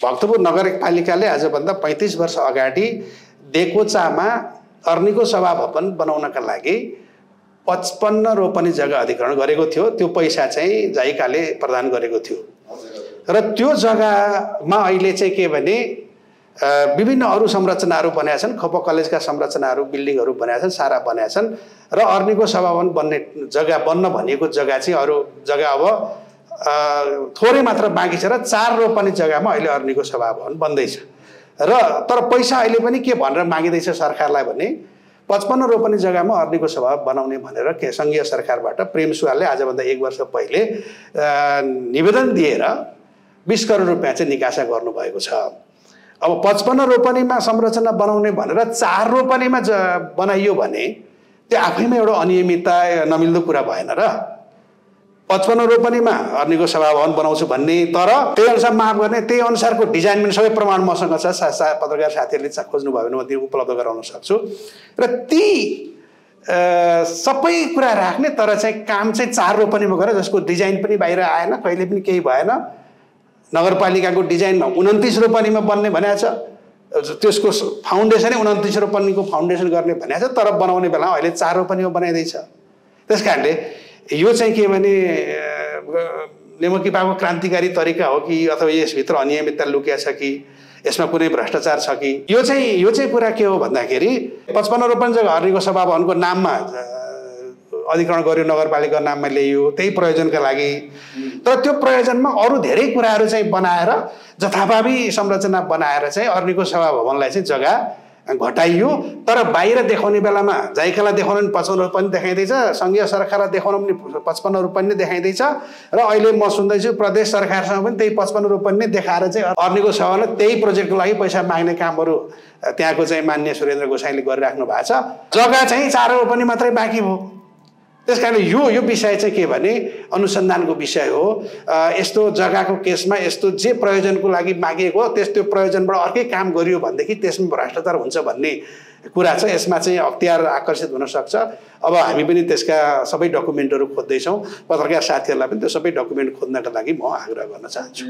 भक्तपुर नगरपालिकाले आजभन्दा 35 वर्ष अगाडि देकोचामा अर्नीको सभा भवन बनाउनका लागि 55 रोपनी जग्गा अधिग्रहण गरेको थियो। त्यो पैसा चाहिँ जाइकाले प्रदान गरेको थियो र त्यो जग्गामा अहिले चाहिँ के भने विभिन्न अरू संरचनाहरू बनाएका छन्। खप कलेजका संरचनाहरू बिल्डिङहरू बनाएका छन्, सारा बनाएका छन् र अर्नीको सभा भवन बन्ने जग्गा बन्न भनेको जग्गा चाहिँ अरू जग्गा अब थोरै मात्र बाँकी छ र 4 रोपनी जग्गामा अहिले अर्नीको सभा भवन बन्दैछ र तर पैसा अहिले पनि के भनेर मागिँदैछ सरकारलाई भने 55 रोपनी जग्गामा अर्नीको सभा बनाउने भनेर के सङ्घीय सरकारबाट प्रेम सुवालले आजभन्दा 1 वर्ष पहिले निवेदन दिएर 20 करोड रुपियाँ चाहिँ निकासा गर्नुभएको छ। अब 55 रोपनीमा संरचना बनाउने भनेर 4 रोपनीमा बनाइयो भने त्यो आफैमा एउटा अनियमितता नमिल्दो कुरा भएन र। 55 रोपनीमा अर्नीको सभा भवन बनाउँछु भन्ने तर त्यही अनुसार माफ गर्ने त्यही अनुसारको डिजाइन पनि सबै प्रमाण मसँग छ। पत्रकार साथीहरूले खोज्नुभयो भने म त्यो उपलब्ध गराउन सक्छु र ती सबै कुरा राख्ने तर चाहिँ काम चाहिँ 4 रोपनीमा गरेर जसको डिजाइन पनि बाहिर आएन, कहिले पनि केही भएन। नगरपालिकाको डिजाइनमा 29 रोपनीमा बन्ने भनेको छ, त्यसको फाउन्डेसनै 29 रोपनीको फाउन्डेसन गर्ने भनेको छ तर बनाउने बेला अहिले 4 रोपनीमा बनाइँदैछ। त्यस कारणले यो चाहिँ के भने नेमकिपाको क्रान्तिकारी तरिका हो कि अथवा यसभित्र अनियमितता लुकिया छ कि यसमा कुनै भ्रष्टाचार छ कि यो चाहिँ कुरा के हो भन्दाखेरि 55 रोपनी जग्गा अर्नीको सभा भवनको नाममा अधिग्रहण गर्यो, नगरपालिका नाममा ल्याइयो त्यही प्रयोजनका लागि। तर त्यो प्रयोजनमा अरू धेरै कुराहरू चाहिँ बनाएर जथाभावी संरचना बनाएर चाहिँ अर्नीको सभा भवनलाई चाहिँ जग्गा घटाइयो तर बाहिर देखाउने बेलामा जाइकालाई देखाउन पनि 55 रुपैयाँ देखाइँदैछ, सङ्घीय सरकारलाई देखाउन पनि 55 रुपैयाँ नै देखाइँदैछ र अहिले म सुन्दैछु प्रदेश सरकारसँग पनि त्यही 55 रुपैयाँ नै देखाएर चाहिँ अर्नीको सभाले त्यही प्रोजेक्टको लागि पैसा माग्ने कामहरू त्यहाँको चाहिँ मान्य सुरेन्द्र गोसाईले गरिराख्नु भएको छ। जग्गा चाहिँ 4 रोपनी मात्रै बाँकी भयो। त्यस कारणले यो विषय चाहिँ के भने अनुसन्धानको विषय हो। यस्तो जग्गाको केसमा यस्तो जे प्रयोजनको लागि मागिएको हो त्यो प्रयोजनबाट अर्कै काम गरियो भनेदेखि त्यसमा भ्रष्टाचार हुन्छ भन्ने कुरा छ। यसमा चाहिँ अख्तियार आकर्षित हुन सक्छ। अब हामी पनि त्यसका सबै डकुमेन्टहरू खोज्दैछौँ। पत्रकार साथीहरूलाई पनि त्यो सबै डकुमेन्ट खोज्नका लागि म आग्रह गर्न चाहन्छु।